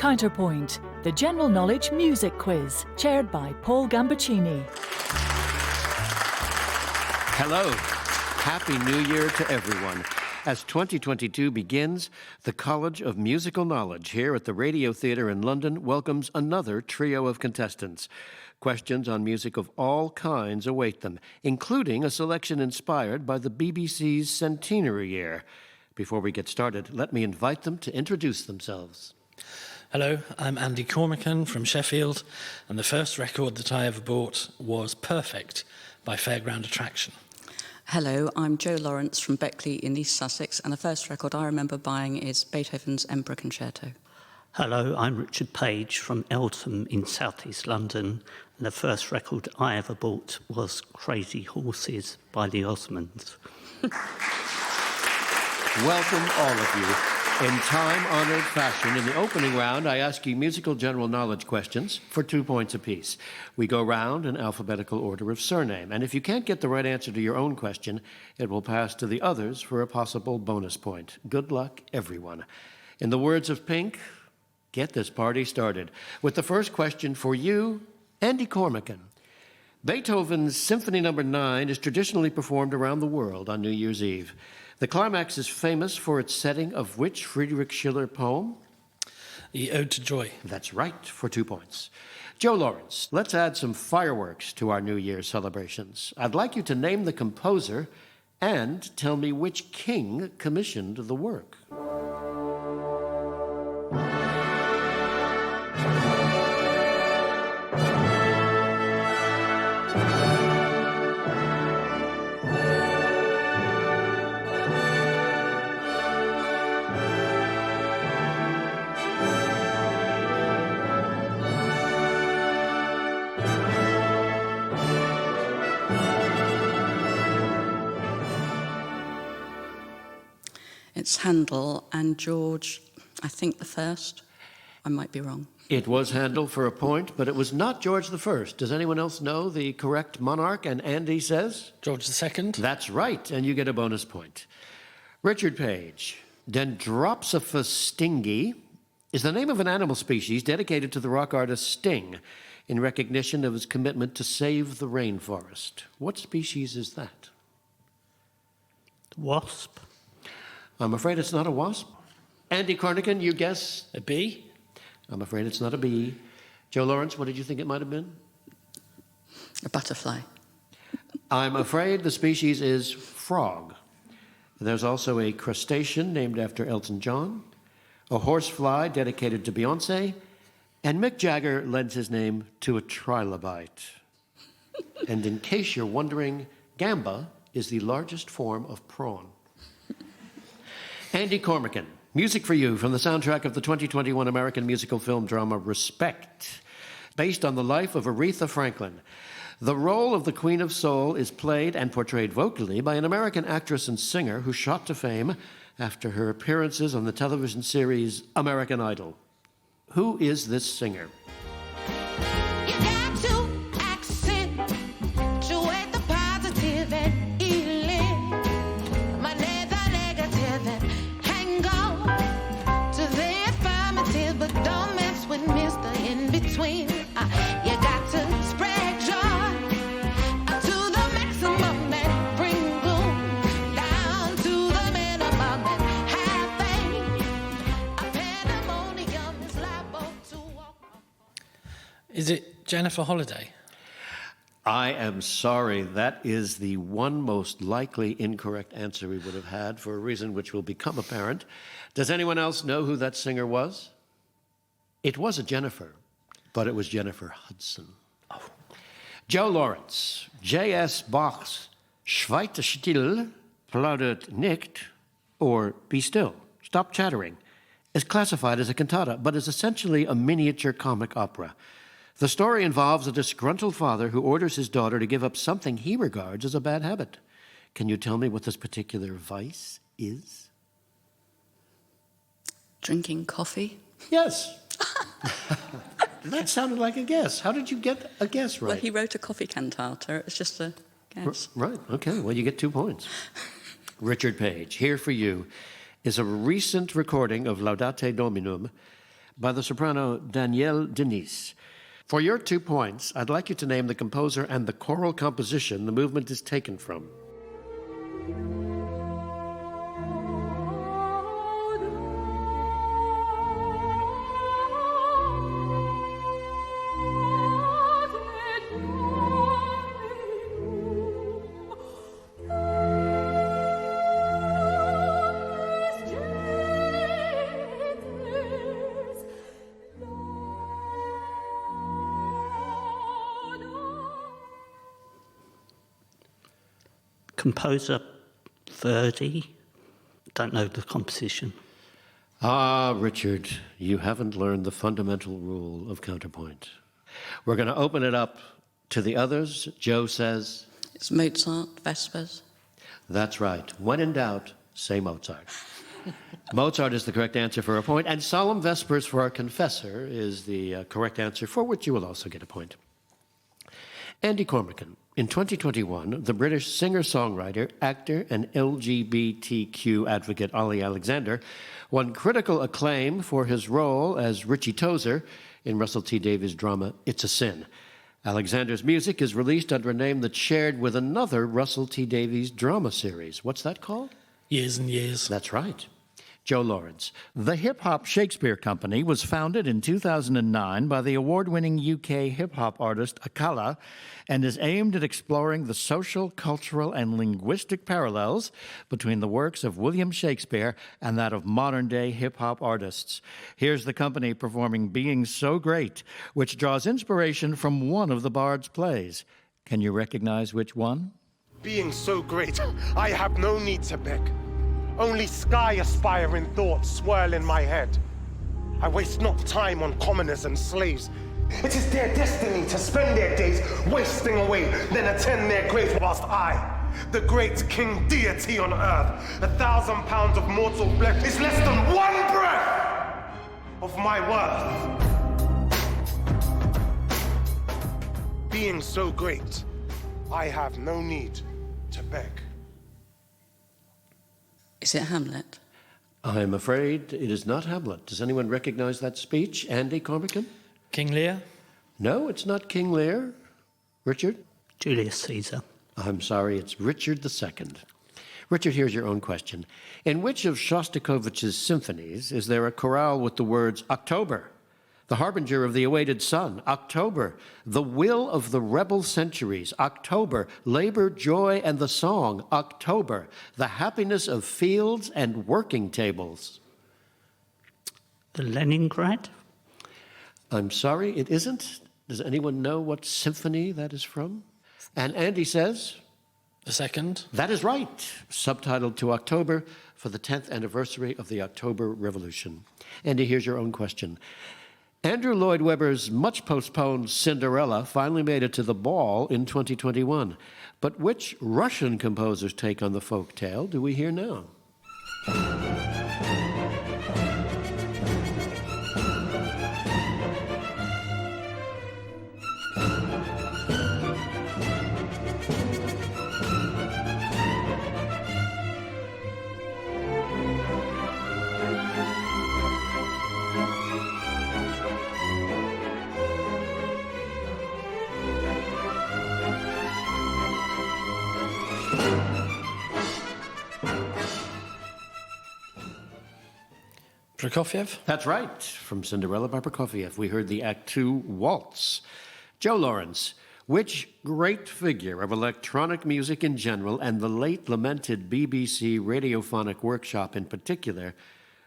Counterpoint, the general knowledge music quiz, chaired by Paul Gambaccini. Hello. Happy New Year to everyone. As 2022 begins, the College of Musical Knowledge here at the Radio Theatre in London welcomes another trio of contestants. Questions on music of all kinds await them, including a selection inspired by the BBC's centenary year. Before we get started, let me invite them to introduce themselves. Hello, I'm Andy CORMICAN from Sheffield, and the first record that I ever bought was Perfect by Fairground Attraction. Hello, I'm Jo Lawrence from Beckley in East Sussex, and the first record I remember buying is Beethoven's Emperor Concerto. Hello, I'm Richard Page from Eltham in southeast London, and the first record I ever bought was Crazy Horses by the Osmonds. Welcome, all of you. In time-honored fashion, in the opening round, I ask you musical general knowledge questions for 2 points apiece. We go round in alphabetical order of surname, and if you can't get the right answer to your own question, it will pass to the others for a possible bonus point. Good luck, everyone. In the words of Pink, get this party started. With the first question for you, Andy CORMICAN. Beethoven's Symphony No. 9 is traditionally performed around the world on New Year's Eve. The climax is famous for its setting of which Friedrich Schiller poem? The Ode to Joy. That's right, for 2 points. Jo Lawrence, let's add some fireworks to our New Year's celebrations. I'd like you to name the composer and tell me which king commissioned the work. It's Handel and George, I think the first. I might be wrong. It was Handel for a point, but it was not George I. Does anyone else know the correct monarch? And Andy says? George II. That's right, and you get a bonus point. Richard Page. Dendropsophis stingi is the name of an animal species dedicated to the rock artist Sting in recognition of his commitment to save the rainforest. What species is that? Wasp. I'm afraid it's not a wasp. Andy Cornican, you guess? A bee? I'm afraid it's not a bee. Jo Lawrence, what did you think it might have been? A butterfly. I'm afraid the species is frog. There's also a crustacean named after Elton John, a horsefly dedicated to Beyonce, and Mick Jagger lends his name to a trilobite. And in case you're wondering, gamba is the largest form of prawn. Andy CORMICAN, music for you from the soundtrack of the 2021 American musical film drama Respect, based on the life of Aretha Franklin. The role of the Queen of Soul is played and portrayed vocally by an American actress and singer who shot to fame after her appearances on the television series American Idol. Who is this singer? Is it Jennifer Holliday? I am sorry. That is the one most likely incorrect answer we would have had for a reason which will become apparent. Does anyone else know who that singer was? It was a Jennifer, but it was Jennifer Hudson. Oh. Jo Lawrence, J.S. Bach's Schweige still, plaudert nicht, or Be Still, Stop Chattering, is classified as a cantata, but is essentially a miniature comic opera. The story involves a disgruntled father who orders his daughter to give up something he regards as a bad habit. Can you tell me what this particular vice is? Drinking coffee? Yes. That sounded like a guess. How did you get a guess right? Well, he wrote a coffee cantata. It was just a guess. Right. Okay. Well, you get 2 points. Richard Page, here for you is a recent recording of Laudate Dominum by the soprano Danielle Denise. For your 2 points, I'd like you to name the composer and the choral composition the movement is taken from. Composer Verdi. Don't know the composition. Ah, Richard, you haven't learned the fundamental rule of counterpoint. We're going to open it up to the others. Joe says... It's Mozart, Vespers. That's right. When in doubt, say Mozart. Mozart is the correct answer for a point, and Solemn Vespers for our confessor is the correct answer, for which you will also get a point. Andy Cormican. In 2021, the British singer-songwriter, actor, and LGBTQ advocate Ollie Alexander won critical acclaim for his role as Richie Tozer in Russell T Davies' drama It's a Sin. Alexander's music is released under a name that's shared with another Russell T Davies drama series. What's that called? Years and Years. That's right. Joe Lawrence. The Hip Hop Shakespeare Company was founded in 2009 by the award-winning UK hip-hop artist Akala and is aimed at exploring the social, cultural, and linguistic parallels between the works of William Shakespeare and that of modern-day hip-hop artists. Here's the company performing Being So Great, which draws inspiration from one of the Bard's plays. Can you recognize which one? Being so great, I have no need to beg. Only sky-aspiring thoughts swirl in my head. I waste not time on commoners and slaves. It is their destiny to spend their days wasting away, then attend their graves, whilst I, the great king deity on earth, 1,000 pounds of mortal flesh is less than 1 breath of my worth. Being so great, I have no need to beg. Is it Hamlet? I'm afraid it is not Hamlet. Does anyone recognize that speech? Andy Cormican? King Lear. No, it's not King Lear. Richard? Julius Caesar. I'm sorry, it's Richard II. Richard, here's your own question. In which of Shostakovich's symphonies is there a chorale with the words October, the harbinger of the awaited sun, October, the will of the rebel centuries, October, labor, joy, and the song, October, the happiness of fields and working tables? The Leningrad. I'm sorry, it isn't. Does anyone know what symphony that is from? And Andy says... The second. That is right. Subtitled to October for the 10th anniversary of the October Revolution. Andy, here's your own question. Andrew Lloyd Webber's much-postponed Cinderella finally made it to the ball in 2021. But which Russian composer's take on the folk tale do we hear now? Prokofiev. That's right. From Cinderella by Prokofiev, we heard the Act 2 waltz. Joe Lawrence, which great figure of electronic music in general and the late lamented BBC Radiophonic Workshop in particular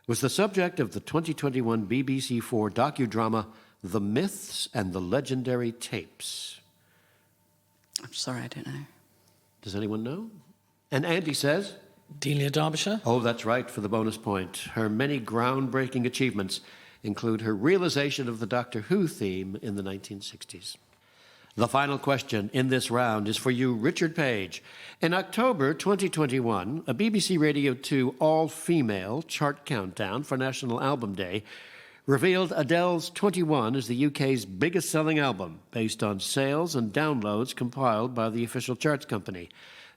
was the subject of the 2021 BBC4 docudrama The Myths and the Legendary Tapes? I'm sorry, I don't know. Does anyone know? And Andy says... Delia Derbyshire. Oh, that's right, for the bonus point. Her many groundbreaking achievements include her realization of the Doctor Who theme in the 1960s. The final question in this round is for you, Richard Page. In October 2021, a BBC Radio 2 all-female chart countdown for National Album Day revealed Adele's 21 as the UK's biggest-selling album, based on sales and downloads compiled by the official charts company.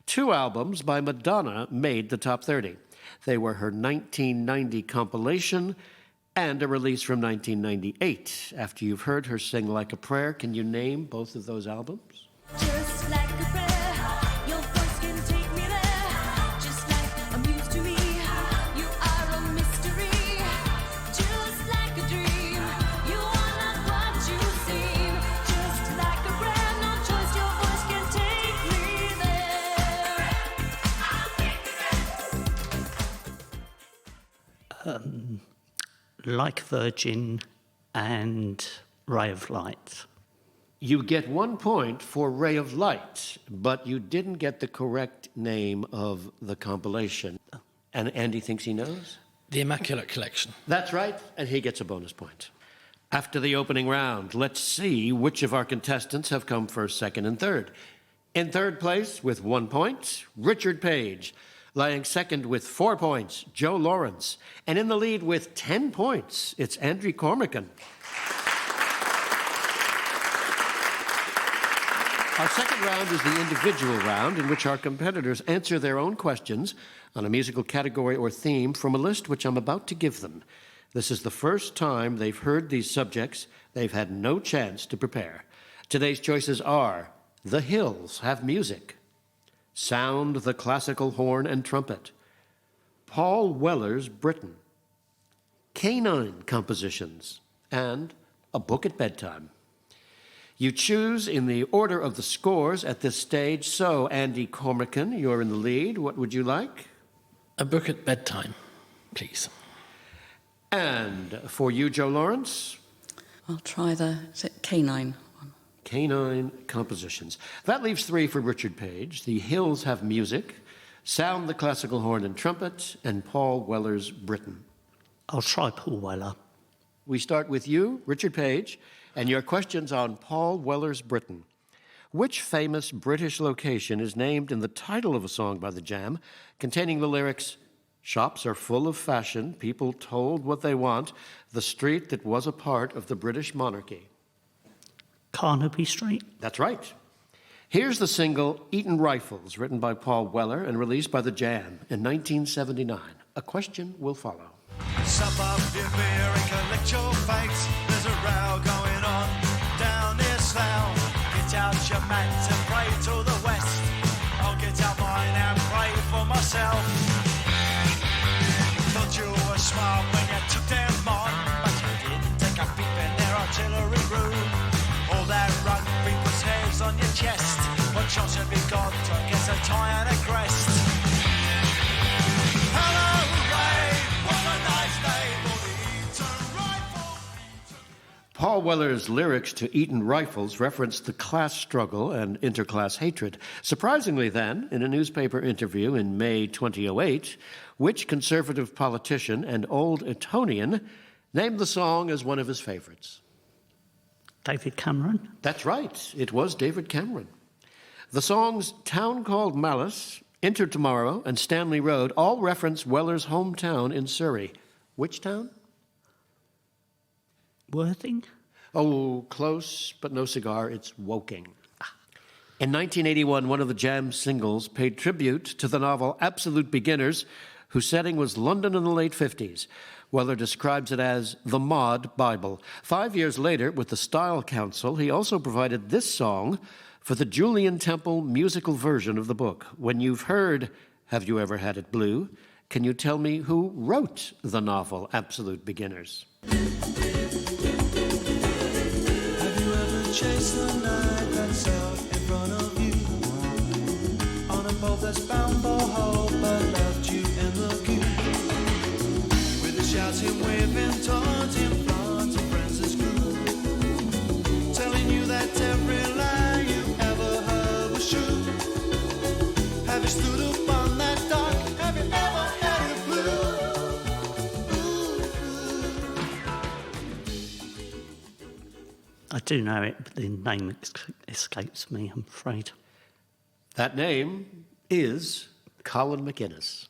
2 albums by Madonna made the top 30. They were her 1990 compilation and a release from 1998. After you've heard her sing Like a Prayer, can you name both of those albums? Just like a prayer, your voice can take me there. Just like a muse to me, you are a mystery. Just like a dream, you are not what you seem. Just like a prayer, no choice, your voice can take me there. I'll take me there. Like Virgin and Ray of Light. You get 1 point for Ray of Light, but you didn't get the correct name of the compilation. And Andy thinks he knows? The Immaculate Collection. That's right, and he gets a bonus point. After the opening round, let's see which of our contestants have come first, second, and third. In third place, with 1 point, Richard Page. Lying second with 4 points, Joe Lawrence. And in the lead with 10 points, it's Andy CORMICAN. Our second round is the individual round, in which our competitors answer their own questions on a musical category or theme from a list which I'm about to give them. This is the first time they've heard these subjects. They've had no chance to prepare. Today's choices are The Hills Have Music, Sound the Classical Horn and Trumpet, Paul Weller's Britain, Canine Compositions, and A Book at Bedtime. You choose in the order of the scores at this stage. So, Andy CORMICAN, you're in the lead. What would you like? A Book at Bedtime, please. And for you, Joe Lawrence? I'll try is it Canine one? Canine Compositions. That leaves 3 for Richard Page. The Hills Have Music, Sound the Classical Horn and Trumpet, and Paul Weller's Britain. I'll try Paul Weller. We start with you, Richard Page, and your questions on Paul Weller's Britain. Which famous British location is named in the title of a song by The Jam, containing the lyrics, "Shops are full of fashion, people told what they want, the street that was a part of the British monarchy"? Carnaby Street. That's right. Here's the single Eton Rifles, written by Paul Weller and released by The Jam in 1979. A question will follow. Sup up your beer and collect your fakes. There's a row going on down near Slough. Get out your mat and pray to the west. I'll get out mine and pray for myself. Thought you were smart when you took them on, but you didn't take a peep in their artillery room. All that rugby puts hairs on your chest. What chance have you got to get a tie and a crest? Hello, Ray, what a nice day for the Eton Rifles. Paul Weller's lyrics to Eton Rifles referenced the class struggle and interclass hatred. Surprisingly then, in a newspaper interview in May 2008, which conservative politician and old Etonian named the song as one of his favorites? David Cameron. That's right. It was David Cameron. The songs Town Called Malice, Enter Tomorrow, and Stanley Road all reference Weller's hometown in Surrey. Which town? Worthing. Oh, close, but no cigar. It's Woking. In 1981, one of the Jam singles paid tribute to the novel Absolute Beginners, whose setting was London in the late 50s. Weller describes it as the Mod Bible. 5 years later, with the Style Council, he also provided this song for the Julian Temple musical version of the book. When you've heard Have You Ever Had It Blue, can you tell me who wrote the novel Absolute Beginners? Have you ever chased the night that's out in front of you? On a boat that's bound for hope but left you in the queue? With the shouting, waving, taunting, flaunting friends at school, telling you that every lie you ever heard was true. Have you stood up on that dock? Have you ever had it blue? I do know it, but the name escapes me, I'm afraid. That name is Colin McInnes.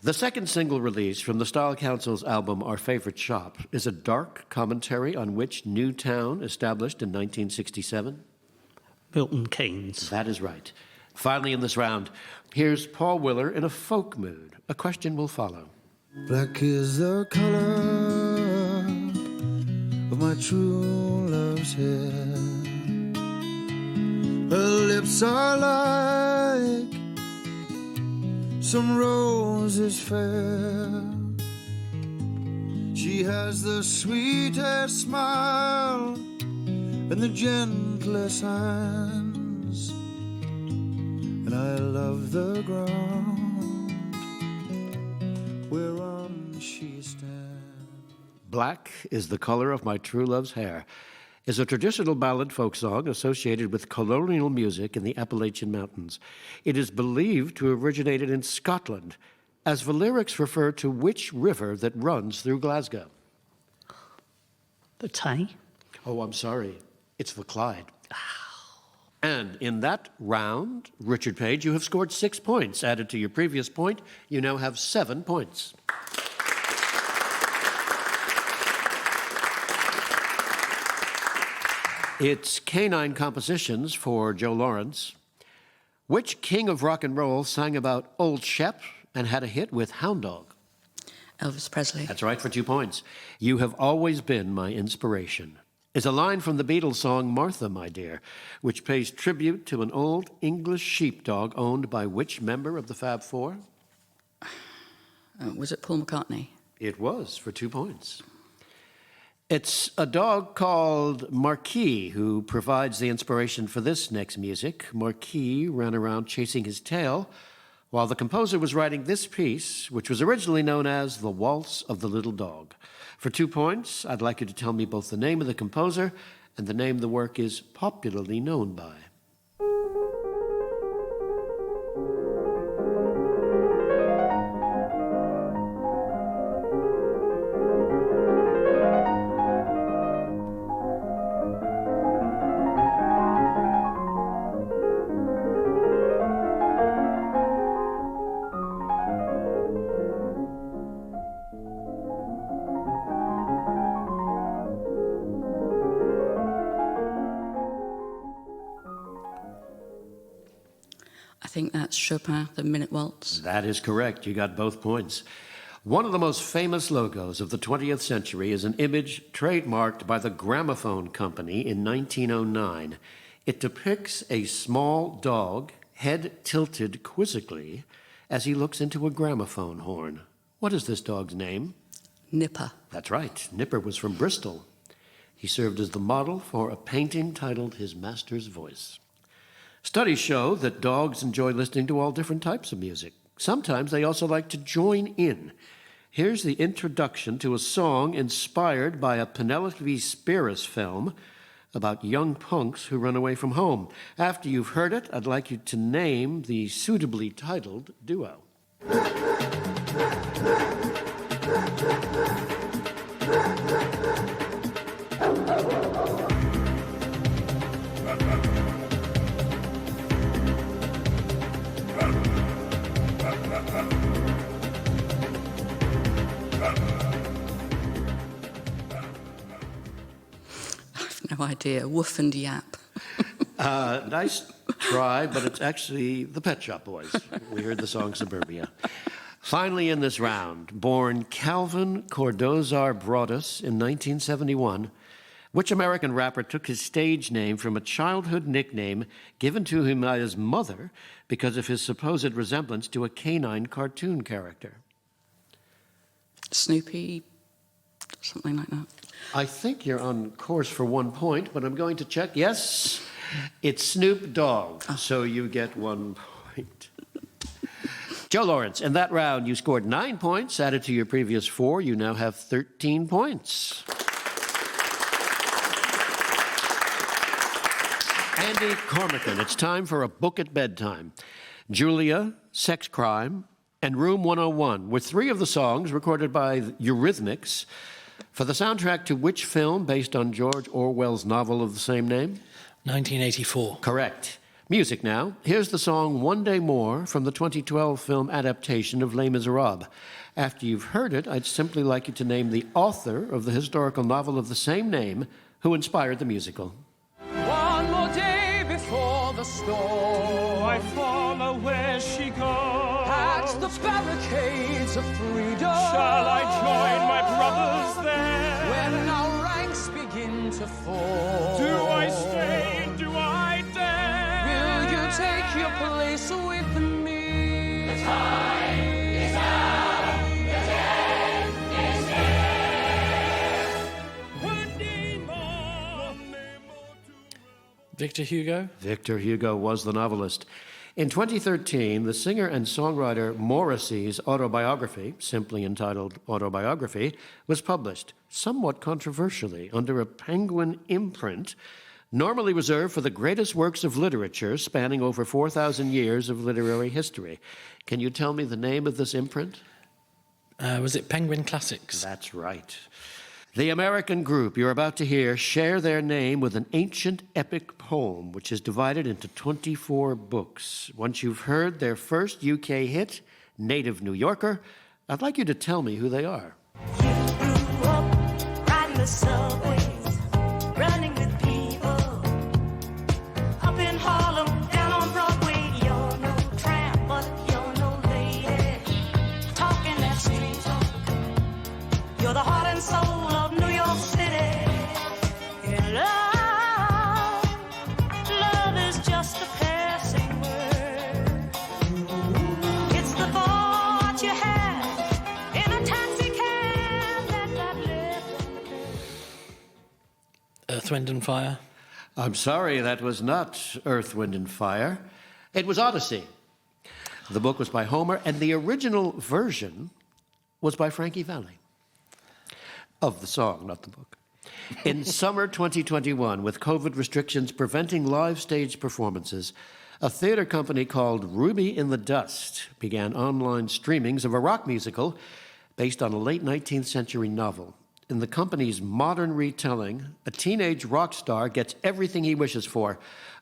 The second single release from the Style Council's album Our Favorite Shop is a dark commentary on which new town established in 1967? Milton Keynes. That is right. Finally in this round, here's Paul Weller in a folk mood. A question will follow. Black is the color true love's hair. Her lips are like some roses fair. She has the sweetest smile and the gentlest hands, and I love the ground whereon she stands. Black is the color of my true love's hair is a traditional ballad folk song associated with colonial music in the Appalachian Mountains. It is believed to have originated in Scotland, as the lyrics refer to which river that runs through Glasgow. The Tay. Oh, I'm sorry. It's the Clyde. And in that round, Richard Page, you have scored 6 points. Added to your previous point, you now have 7 points. It's canine compositions for Joe Lawrence. Which king of rock and roll sang about Old Shep and had a hit with Hound Dog? Elvis Presley. That's right, for 2 points. You have always been my inspiration is a line from the Beatles song Martha, My Dear, which pays tribute to an old English sheepdog owned by which member of the Fab Four? Was it Paul McCartney? It was, for 2 points. It's a dog called Marquis who provides the inspiration for this next music. Marquis ran around chasing his tail while the composer was writing this piece, which was originally known as The Waltz of the Little Dog. For 2 points, I'd like you to tell me both the name of the composer and the name the work is popularly known by. I think that's Chopin, the Minute Waltz. That is correct. You got both points. One of the most famous logos of the 20th century is an image trademarked by the Gramophone Company in 1909. It depicts a small dog, head tilted quizzically, as he looks into a gramophone horn. What is this dog's name? Nipper. That's right. Nipper was from Bristol. He served as the model for a painting titled His Master's Voice. Studies show that dogs enjoy listening to all different types of music. Sometimes they also like to join in. Here's the introduction to a song inspired by a Penelope Spheris film about young punks who run away from home. After you've heard it, I'd like you to name the suitably titled duo. No idea. Woof and Yap. Nice try, but it's actually the Pet Shop Boys. We heard the song Suburbia. Finally in this round, born Calvin Cordozar Broadus in 1971, which American rapper took his stage name from a childhood nickname given to him by his mother because of his supposed resemblance to a canine cartoon character? Snoopy, something like that. I think you're on course for 1 point, but I'm going to check. Yes, it's Snoop Dogg, so you get 1 point. Joe Lawrence, in that round, you scored 9 points. Added to your previous 4, you now have 13 points. Andy Courmican, it's time for a book at bedtime. Julia, Sex Crime, and Room 101 were 3 of the songs recorded by Eurythmics for the soundtrack to which film based on George Orwell's novel of the same name? 1984. Correct. Music now. Here's the song One Day More from the 2012 film adaptation of Les Miserables. After you've heard it, I'd simply like you to name the author of the historical novel of the same name who inspired the musical. One more day before the storm, I follow where she goes. at the barricades of freedom. Shall I join my brothers there? When our ranks begin Victor Hugo? Victor Hugo was the novelist. In 2013, the singer and songwriter Morrissey's autobiography, simply entitled Autobiography, was published, somewhat controversially, under a Penguin imprint, normally reserved for the greatest works of literature spanning over 4,000 years of literary history. Can you tell me the name of this imprint? Was it Penguin Classics? That's right. The American group you're about to hear share their name with an ancient epic poem, which is divided into 24 books. Once you've heard their first UK hit, Native New Yorker, I'd like you to tell me who they are. You grew up riding the subways, running with people. Up in Harlem, down on Broadway, you're no tramp, but you're no lady. Talking that street talk. You're the heart and soul of New York City. In love, love is just a passing word. It's the thought you had in a taxi cab that got left on the curb. Earth, Wind and Fire? I'm sorry, that was not Earth, Wind, and Fire. It was Odyssey. The book was by Homer, and the original version was by Frankie Valli. Of the song, not the book. In summer 2021, with COVID restrictions preventing live stage performances, a theater company called Ruby in the Dust began online streamings of a rock musical based on a late 19th century novel. In the company's modern retelling, a teenage rock star gets everything he wishes for,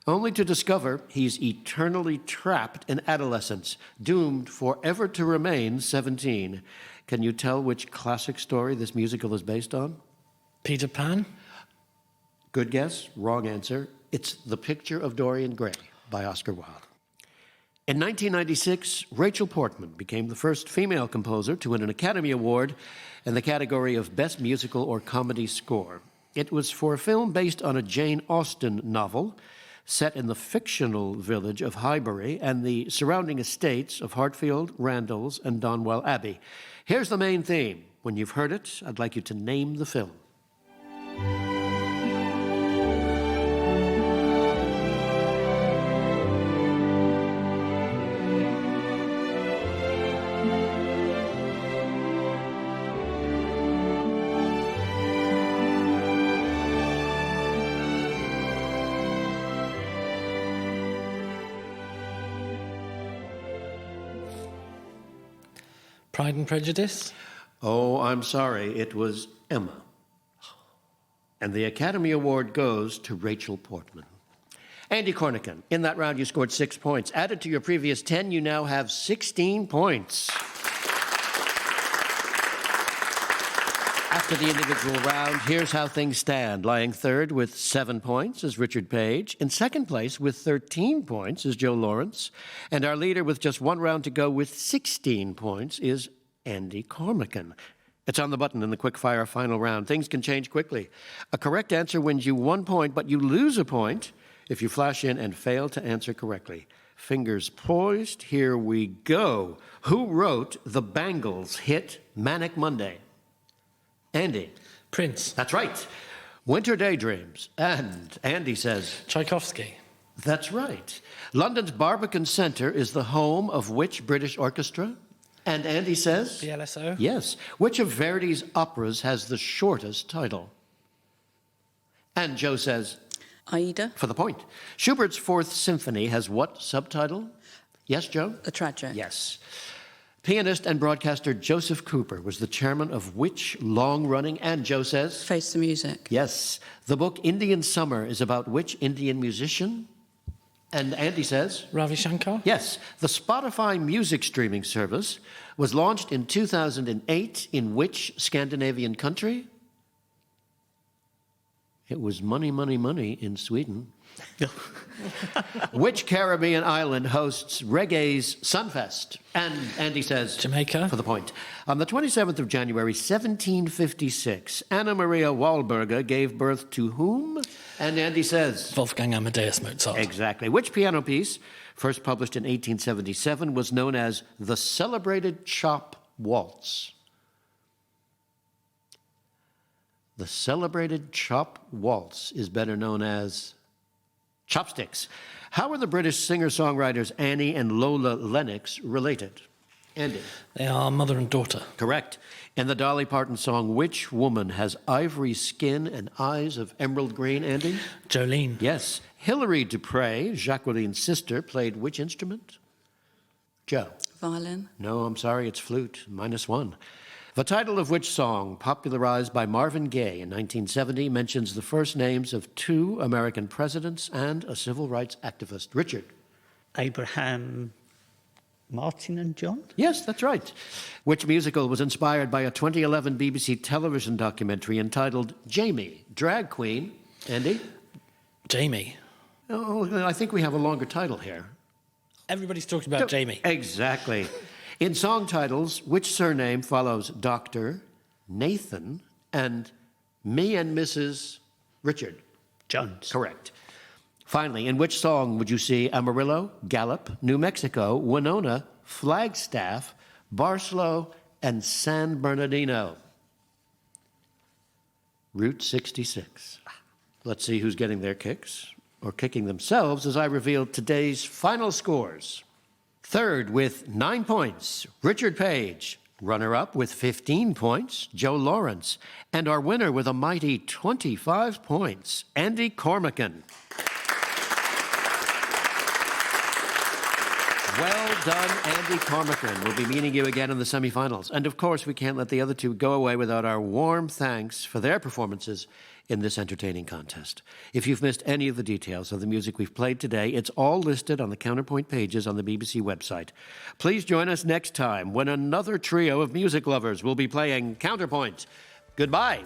only to discover he's eternally trapped in adolescence, doomed forever to remain 17. Can you tell which classic story this musical is based on? Peter Pan? Good guess, wrong answer. It's The Picture of Dorian Gray by Oscar Wilde. In 1996, Rachel Portman became the first female composer to win an Academy Award in the category of Best Musical or Comedy Score. It was for a film based on a Jane Austen novel set in the fictional village of Highbury and the surrounding estates of Hartfield, Randalls, and Donwell Abbey. Here's the main theme. When you've heard it, I'd like you to name the film. Pride and Prejudice? Oh, I'm sorry, it was Emma. And the Academy Award goes to Rachel Portman. Andy Cornican, in that round you scored 6 points. Added to your previous 10, you now have 16 points. After the individual round, here's how things stand. Lying third with 7 points is Richard Page. In second place with 13 points is Joe Lawrence. And our leader with just 1 round to go with 16 points is Andy Cormican. It's on the button in the quick-fire final round. Things can change quickly. A correct answer wins you 1 point, but you lose a point if you flash in and fail to answer correctly. Fingers poised, here we go. Who wrote the Bangles hit Manic Monday? Andy. Prince. That's right. Winter Daydreams. And Andy says... Tchaikovsky. That's right. London's Barbican Centre is the home of which British orchestra? And Andy says... The LSO. Yes. Which of Verdi's operas has the shortest title? And Joe says... Aida. For the point. Schubert's Fourth Symphony has what subtitle? Yes, Joe? A Tragic. Yes. Pianist and broadcaster Joseph Cooper was the chairman of which long-running, and Joe says... Face the Music. Yes. The book Indian Summer is about which Indian musician? And Andy says... Ravi Shankar? Yes. The Spotify music streaming service was launched in 2008 in which Scandinavian country? It was money, money, money in Sweden. Which Caribbean island hosts reggae's Sunfest? And Andy says... Jamaica. For the point. On the 27th of January, 1756, Anna Maria Wahlberger gave birth to whom? And Andy says... Wolfgang Amadeus Mozart. Exactly. Which piano piece, first published in 1877, was known as the Celebrated Chop Waltz? The Celebrated Chop Waltz is better known as... Chopsticks. How are the British singer-songwriters Annie and Lola Lennox related? Andy. They are mother and daughter. Correct. In the Dolly Parton song, which woman has ivory skin and eyes of emerald green, Andy? Jolene. Yes. Hilary Dupre, Jacqueline's sister, played which instrument? Joe. Violin. No, I'm sorry, it's flute. -1. The title of which song, popularized by Marvin Gaye in 1970, mentions the first names of 2 American presidents and a civil rights activist? Richard. Abraham Martin and John? Yes, that's right. Which musical was inspired by a 2011 BBC television documentary entitled Jamie, Drag Queen? Andy? Jamie. Oh, I think we have a longer title here. Everybody's talking about Jamie. Exactly. In song titles, which surname follows Dr., Nathan, and me and Mrs. Richard? Jones. Correct. Finally, in which song would you see Amarillo, Gallup, New Mexico, Winona, Flagstaff, Barslow, and San Bernardino? Route 66. Let's see who's getting their kicks, or kicking themselves, as I reveal today's final scores. Third with 9 points, Richard Page. Runner-up with 15 points, Joe Lawrence. And our winner with a mighty 25 points, Andy Cormican. Well done, Andy Cormican. We'll be meeting you again in the semifinals. And of course, we can't let the other 2 go away without our warm thanks for their performances in this entertaining contest. If you've missed any of the details of the music we've played today, it's all listed on the Counterpoint pages on the BBC website. Please join us next time when another trio of music lovers will be playing Counterpoint. Goodbye.